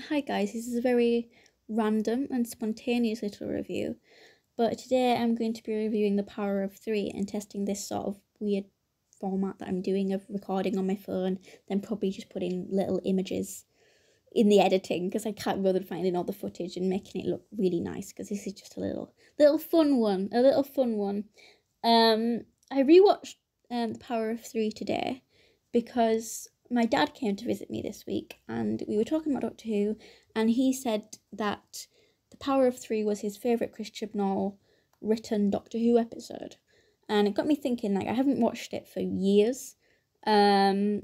Hi guys, this is a very random and spontaneous little review, but today I'm going to be reviewing The Power of Three and testing this sort of weird format that I'm doing of recording on my phone, then probably just putting little images in the editing because I can't bother finding all the footage and making it look really nice because this is just a little fun one, I rewatched The Power of Three today because my dad came to visit me this week and we were talking about Doctor Who, and he said that The Power of Three was his favourite Chris Chibnall written Doctor Who episode. And it got me thinking, like, I haven't watched it for years. I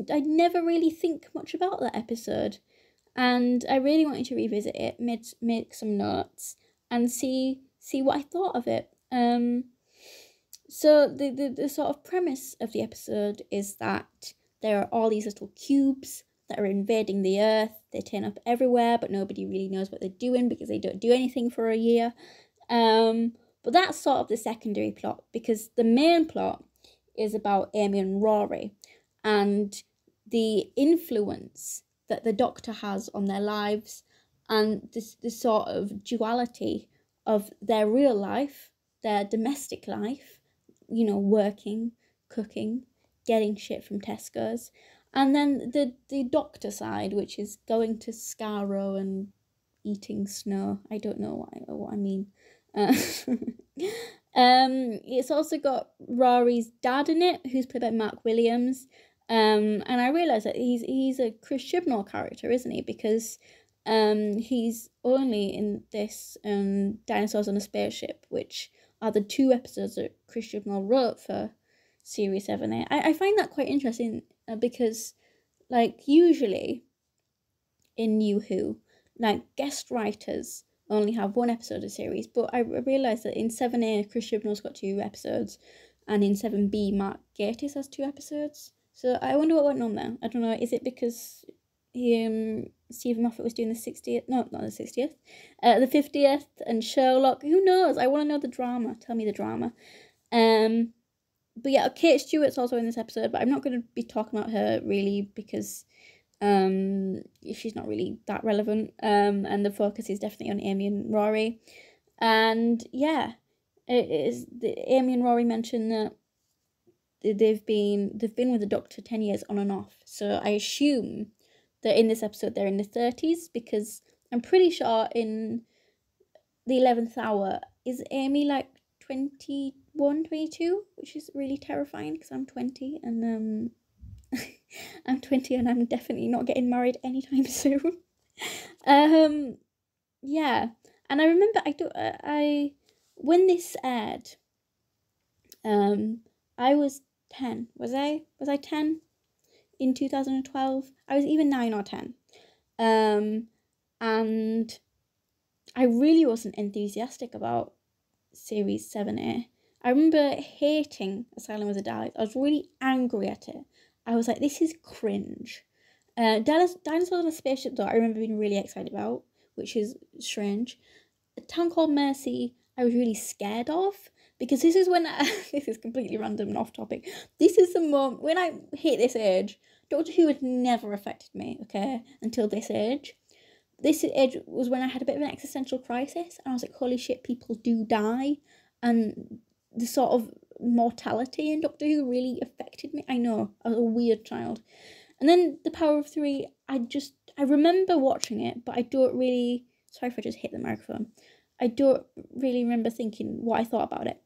never really think much about that episode, and I really wanted to revisit it, make some notes, and see what I thought of it. So the sort of premise of the episode is that there are all these little cubes that are invading the Earth. They turn up everywhere, but nobody really knows what they're doing because they don't do anything for a year. But that's sort of the secondary plot, because the main plot is about Amy and Rory and the influence that the Doctor has on their lives, and the sort of duality of their real life, their domestic life, working, cooking, getting shit from Tesco's, and then the Doctor side, which is going to Skaro and eating snow. I don't know what I mean. It's also got Rory's dad in it, who's played by Mark Williams. And I realised that he's a Chris Chibnall character, isn't he? Because he's only in this Dinosaurs on a Spaceship, which are the two episodes that Chris Chibnall wrote for Series 7A. I find that quite interesting because, like, usually in New Who, like, guest writers only have one episode a series, but I realised that in 7A, Chris Chibnall's got 2 episodes, and in 7B, Mark Gatiss has 2 episodes. So I wonder what went on there. I don't know, is it because Stephen Moffat was doing the 60th, no, not the 60th, the 50th, and Sherlock, who knows? I want to know the drama, tell me the drama. But yeah, Kate Stewart's also in this episode, but I'm not going to be talking about her really because she's not really that relevant, and the focus is definitely on Amy and Rory. And yeah, Amy and Rory mentioned that they've been with the Doctor 10 years on and off, so I assume that in this episode they're in the 30s, because I'm pretty sure in the 11th hour is Amy like 21, 22, which is really terrifying because I'm 20 and I'm 20 and I'm definitely not getting married anytime soon. Yeah, and I remember I when this aired, I was 10. Was I 10 in 2012? I was either 9 or 10. And I really wasn't enthusiastic about Series 7A. I remember hating Asylum of the Daleks. I was really angry at it. I was like, this is cringe. Dinosaurs on a Spaceship, though, I remember being really excited about, which is strange. A Town Called Mercy, I was really scared of, because this is when this is completely random and off topic. This is the moment when I hit this age. Doctor Who had never affected me, okay, until this age. This age was when I had a bit of an existential crisis, and I was like, holy shit, people do die, and the sort of mortality in Doctor Who really affected me. I know, I was a weird child. And then The Power of Three, I remember watching it, but I don't really, sorry if I just hit the microphone, I don't really remember thinking what I thought about it.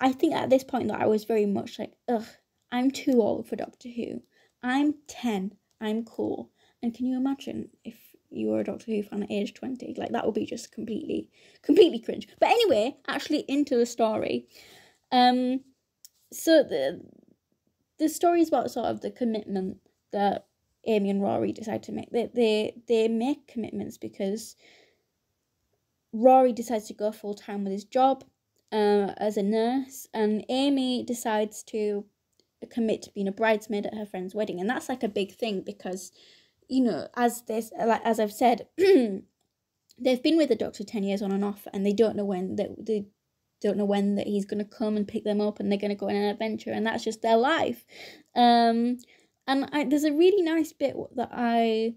I think at this point that I was very much like, ugh, I'm too old for Doctor Who. I'm 10, I'm cool. And can you imagine if you were a Doctor Who fan at age 20? Like, that would be just completely cringe. But anyway, actually into the story. So the story is about sort of the commitment that Amy and Rory decide to make. They make commitments because Rory decides to go full time with his job as a nurse, and Amy decides to commit to being a bridesmaid at her friend's wedding. And that's like a big thing because, as I've said, they've been with the Doctor 10 years on and off, and they don't know when that he's going to come and pick them up and they're going to go on an adventure, and that's just their life. And there's a really nice bit that I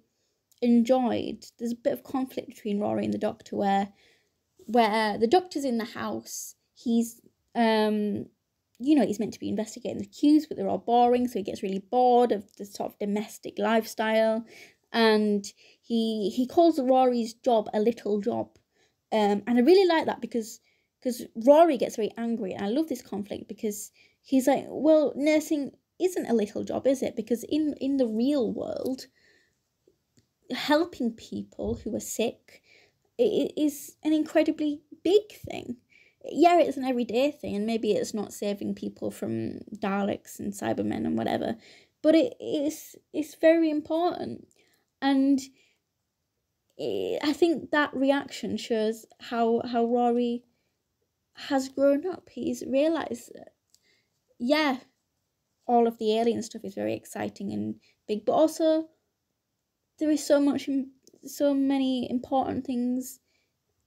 enjoyed, there's a bit of conflict between Rory and the Doctor where the Doctor's in the house. He's he's meant to be investigating the cues, but they're all boring, so he gets really bored of the sort of domestic lifestyle, and he calls Rory's job a little job, and I really like that because Rory gets very angry, and I love this conflict because he's like, well, nursing isn't a little job, is it? Because in the real world, helping people who are sick, it is an incredibly big thing. Yeah, it's an everyday thing, and maybe it's not saving people from Daleks and Cybermen and whatever, but it's very important. And I think that reaction shows how Rory has grown up. He's realised that, yeah, all of the alien stuff is very exciting and big, but also there is so many important things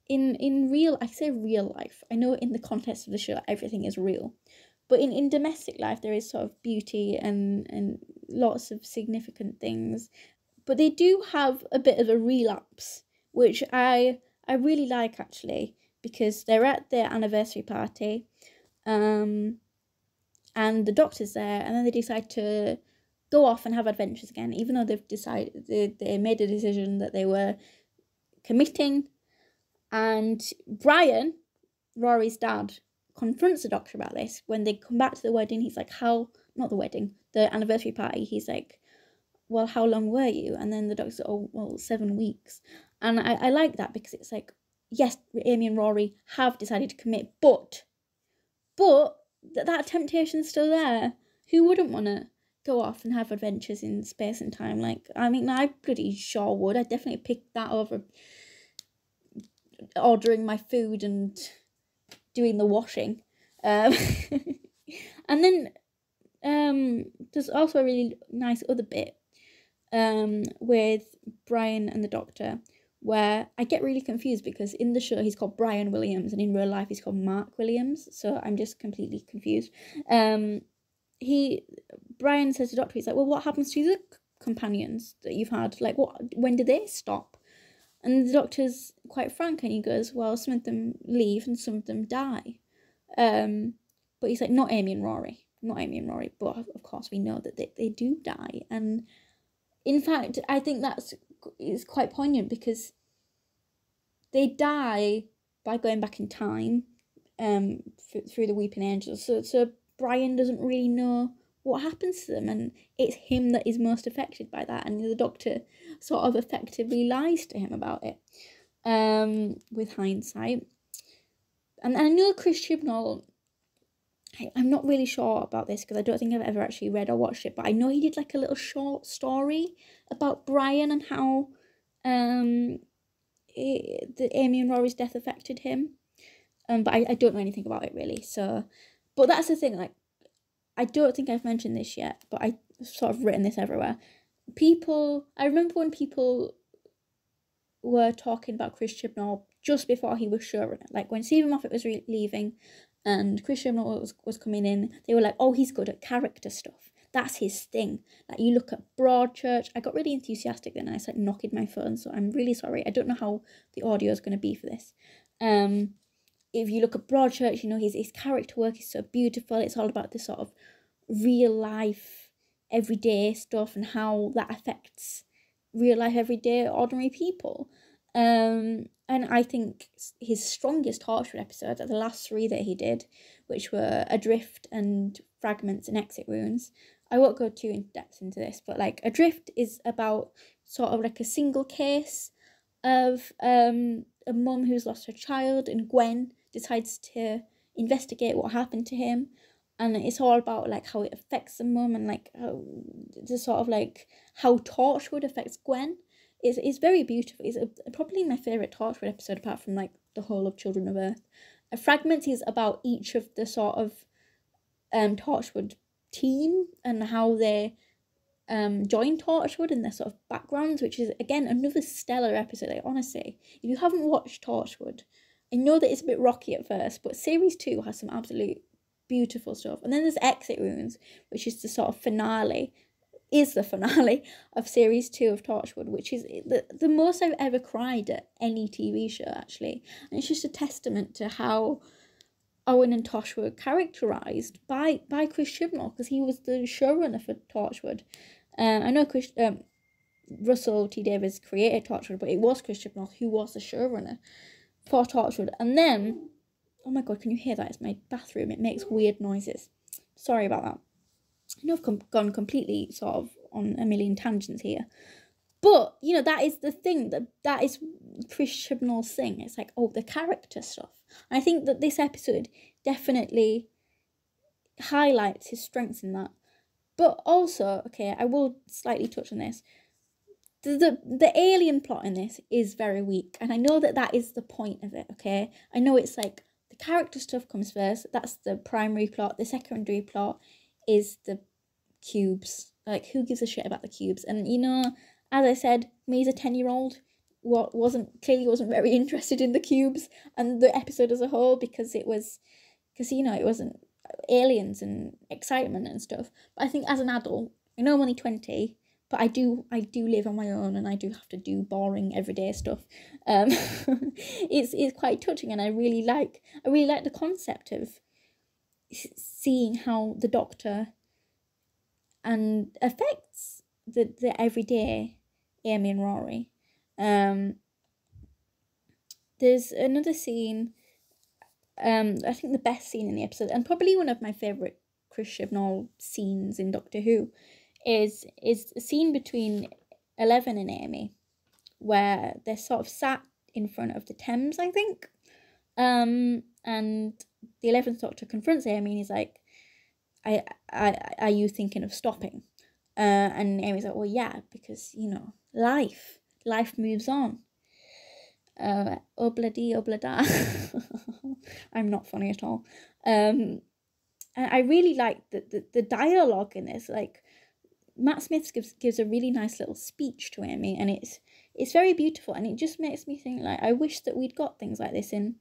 in real, I say real life. I know in the context of the show everything is real, but in domestic life there is sort of beauty and lots of significant things. But they do have a bit of a relapse, which I really like, actually, because they're at their anniversary party, and the Doctor's there, and then they decide to go off and have adventures again, even though they made a decision that they were committing. And Brian, Rory's dad, confronts the Doctor about this. When they come back to the wedding, he's like, the anniversary party, he's like, well, how long were you? And then the Doctor's like, oh, well, 7 weeks. And I like that, because it's like, yes, Amy and Rory have decided to commit, but that temptation's still there. Who wouldn't want to go off and have adventures in space and time? Like, I mean, I pretty sure would. I'd definitely pick that over ordering my food and doing the washing. And then there's also a really nice other bit with Brian and the Doctor, where I get really confused because in the show he's called Brian Williams and in real life he's called Mark Williams, so I'm just completely confused. Brian says to the Doctor, he's like, well, what happens to the companions that you've had? Like, when did they stop? And the Doctor's quite frank, and he goes, well, some of them leave and some of them die. But he's like, not Amy and Rory. But of course we know that they do die. And in fact, I think is quite poignant, because they die by going back in time through the Weeping Angels. So Brian doesn't really know what happens to them, and it's him that is most affected by that, and the Doctor sort of effectively lies to him about it, with hindsight. And I know Chris Chibnall, I'm not really sure about this because I don't think I've ever actually read or watched it, but I know he did like a little short story about Brian and how the Amy and Rory's death affected him, but I don't know anything about it really. So, but that's the thing, like, I don't think I've mentioned this yet, but I've sort of written this everywhere. I remember when people were talking about Chris Chibnall just before he was showrunner, like when Stephen Moffat was leaving and Chris Chibnall was coming in, they were like, oh, he's good at character stuff. That's his thing. Like, you look at Broadchurch. I got really enthusiastic then, and I started knocking my phone, so I'm really sorry. I don't know how the audio is going to be for this. If you look at Broadchurch, you know, his character work is so beautiful. It's all about the sort of real life, everyday stuff and how that affects real life, everyday, ordinary people. And I think his strongest Torchwood episodes are the last 3 that he did, which were Adrift and Fragments and Exit Wounds. I won't go too in depth into this, but like Adrift is about sort of like a single case of a mum who's lost her child, and Gwen decides to investigate what happened to him, and it's all about like how it affects the mum and like how the sort of like how Torchwood affects Gwen. It's very beautiful. It's probably my favourite Torchwood episode, apart from like the whole of Children of Earth. A Fragment is about each of the sort of Torchwood team and how they join Torchwood and their sort of backgrounds, which is again another stellar episode. Like, honestly, if you haven't watched Torchwood, I know that it's a bit rocky at first, but series 2 has some absolute beautiful stuff. And then there's Exit Wounds, which is the sort of finale is the finale of series 2 of Torchwood, which is the most I've ever cried at any TV show, actually. And it's just a testament to how Owen and Tosh were characterised by Chris Chibnall, because he was the showrunner for Torchwood. I know Russell T Davies created Torchwood, but it was Chris Chibnall who was the showrunner for Torchwood. And then, oh my god, can you hear that? It's my bathroom. It makes weird noises. Sorry about that. I know I've gone completely sort of on a million tangents here. But, you know, that is the thing, that is Chris Chibnall's thing. It's like, oh, the character stuff. And I think that this episode definitely highlights his strengths in that. But also, okay, I will slightly touch on this. The alien plot in this is very weak. And I know that is the point of it, okay? I know it's like the character stuff comes first. That's the primary plot. The secondary plot is the cubes. Like, who gives a shit about the cubes? And, you know, as I said, me as a 10-year-old wasn't very interested in the cubes and the episode as a whole, because it wasn't aliens and excitement and stuff. But I think as an adult, I know I'm only 20, but I do live on my own, and I do have to do boring everyday stuff. It's quite touching, and I really like the concept of seeing how the Doctor and affects the everyday Amy and Rory. There's another scene, I think the best scene in the episode, and probably one of my favourite Chris Chibnall scenes in Doctor Who, is a scene between Eleven and Amy, where they're sort of sat in front of the Thames, I think. And the 11th Doctor confronts Amy, and he's like, are you thinking of stopping? And Amy's like, well, yeah, because, you know, life moves on. Oblada. I'm not funny at all. And I really like the dialogue in this. Like, Matt Smith gives a really nice little speech to Amy, and it's very beautiful, and it just makes me think, like, I wish that we'd got things like this in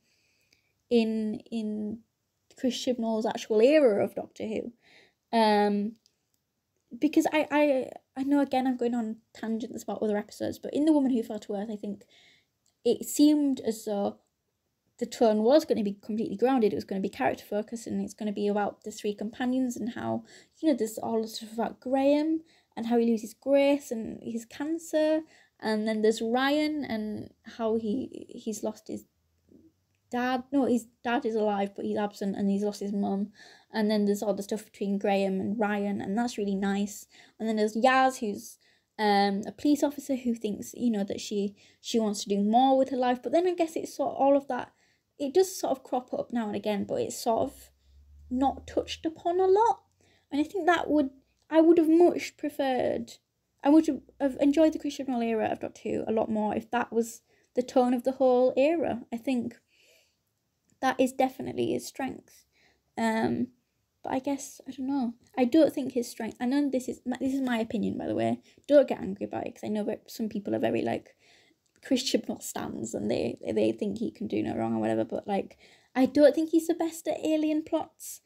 Chris Chibnall's actual era of Doctor Who. Because I know, again, I'm going on tangents about other episodes, but in The Woman Who Fell to Earth, I think it seemed as though the tone was going to be completely grounded. It was going to be character focused, and it's going to be about the three companions and how, you know, there's all the stuff about Graham and how he loses Grace and his cancer, and then there's Ryan and how he's lost his dad. No, his dad is alive, but he's absent, and he's lost his mum. And then there's all the stuff between Graham and Ryan, and that's really nice. And then there's Yaz, who's a police officer who thinks, you know, that she wants to do more with her life. But then I guess it's sort of all of that. It does sort of crop up now and again, but it's sort of not touched upon a lot. And I think I would have much preferred, I would have enjoyed the Chris Chibnall era of Doctor Who a lot more if that was the tone of the whole era. I think that is definitely his strength. But I guess, I don't know. I don't think his strength, I know this is my opinion, by the way. Don't get angry about it, because I know that some people are very, like, Chris Chibnall stands, and they think he can do no wrong or whatever, but, like, I don't think he's the best at alien plots.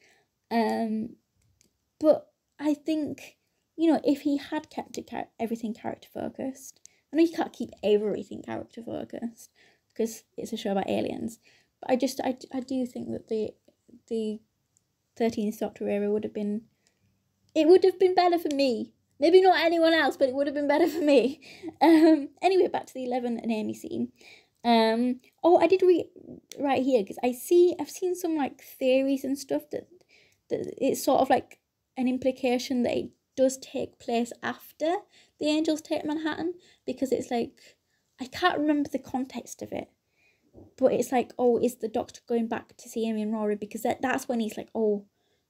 But I think, you know, if he had kept everything character focused, I know you can't keep everything character focused because it's a show about aliens, but I do think that the 13th Doctor era would have been better for me. Maybe not anyone else, but it would have been better for me. Anyway, back to the 11 and Amy scene. I did read right here, because I've seen some, like, theories and stuff that it's sort of like an implication that it does take place after the Angels take Manhattan, because it's like, I can't remember the context of it, but it's like, oh, is the Doctor going back to see Amy and Rory, because that's when he's like, oh,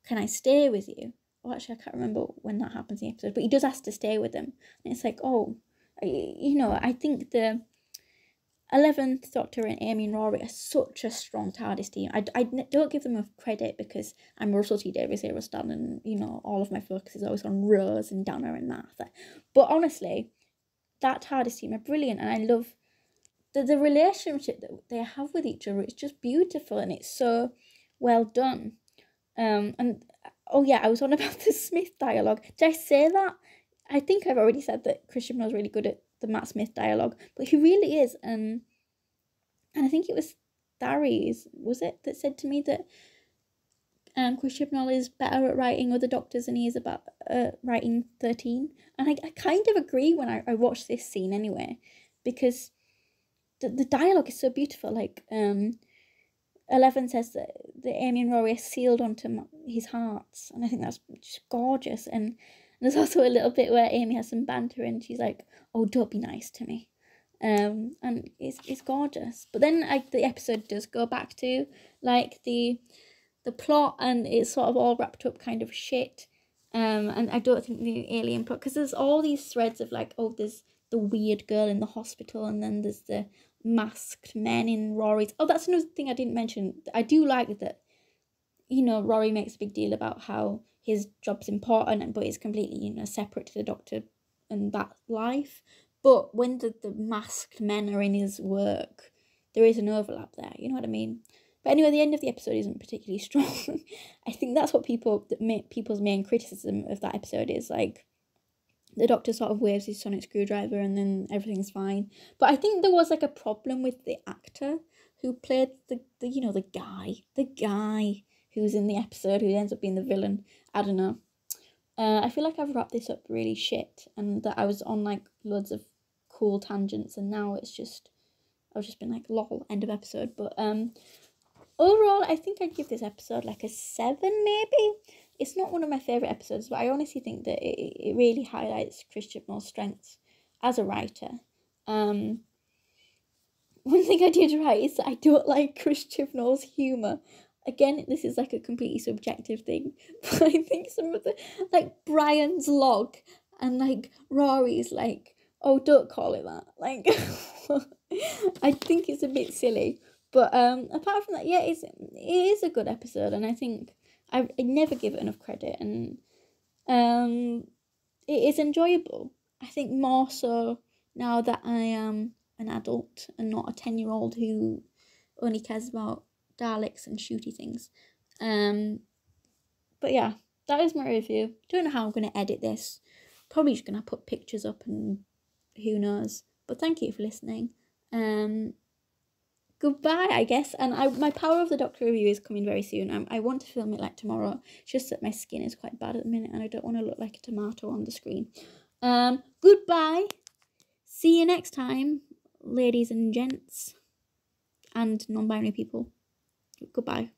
can I stay with you? Oh, actually, I can't remember when that happens in the episode, but he does ask to stay with them. And it's like, oh, you know, I think the 11th Doctor and Amy and Rory are such a strong TARDIS team. I don't give them enough credit, because I'm Russell T Davies era stan, and, you know, all of my focus is always on Rose and Dana and Martha. But honestly, that TARDIS team are brilliant, and I love the relationship that they have with each other. It's just beautiful, and it's so well done. And oh yeah, I was on about the Smith dialogue. Did I say that? I think I've already said that Chris Chibnall's really good at the Matt Smith dialogue, but he really is. And I think it was Darius, was it, that said to me that Chris Chibnall is better at writing other doctors than he is about writing 13. And I kind of agree when I watched this scene anyway, because the dialogue is so beautiful. Like, 11 says that Amy and Rory are sealed onto his hearts, and I think that's just gorgeous. And there's also a little bit where Amy has some banter and she's like, "Oh, don't be nice to me," and it's gorgeous. But then the episode does go back to like the plot, and it's sort of all wrapped up kind of shit. And I don't think the alien plot, because there's all these threads of like, oh, there's the weird girl in the hospital, and then there's the masked men in Rory's. Oh, that's another thing I didn't mention. I do like that, you know, Rory makes a big deal about how his job's important, but it's completely, you know, separate to the Doctor and that life. But when the masked men are in his work, there is an overlap there, you know what I mean? But anyway, the end of the episode isn't particularly strong. I think that's what people's main criticism of that episode is, like, the Doctor sort of waves his sonic screwdriver and then everything's fine. But I think there was like a problem with the actor who played the you know, the guy who's in the episode, who ends up being the villain. I don't know. I feel like I've wrapped this up really shit, and that I was on like loads of cool tangents, and now it's just, I've just been like, lol, end of episode. But overall, I think I'd give this episode like a 7 maybe. It's not one of my favourite episodes, but I honestly think that it really highlights Chris Chibnall's strengths as a writer. One thing I did write is that I don't like Chris Chibnall's humour. Again, this is like a completely subjective thing, but I think some of the, like Brian's log and like Rory's like, oh, don't call it that. Like, I think it's a bit silly. But apart from that, yeah, it is a good episode, and I think I never give it enough credit, and it is enjoyable. I think more so now that I am an adult and not a 10-year-old who only cares about Daleks and shooty things. But yeah, that is my review. Don't know how I'm going to edit this. Probably just going to put pictures up and who knows. But thank you for listening. Goodbye, I guess. And my Power of the Doctor review is coming very soon. I want to film it like tomorrow. It's just that my skin is quite bad at the minute and I don't want to look like a tomato on the screen. Goodbye. See you next time, ladies and gents and non-binary people. Goodbye.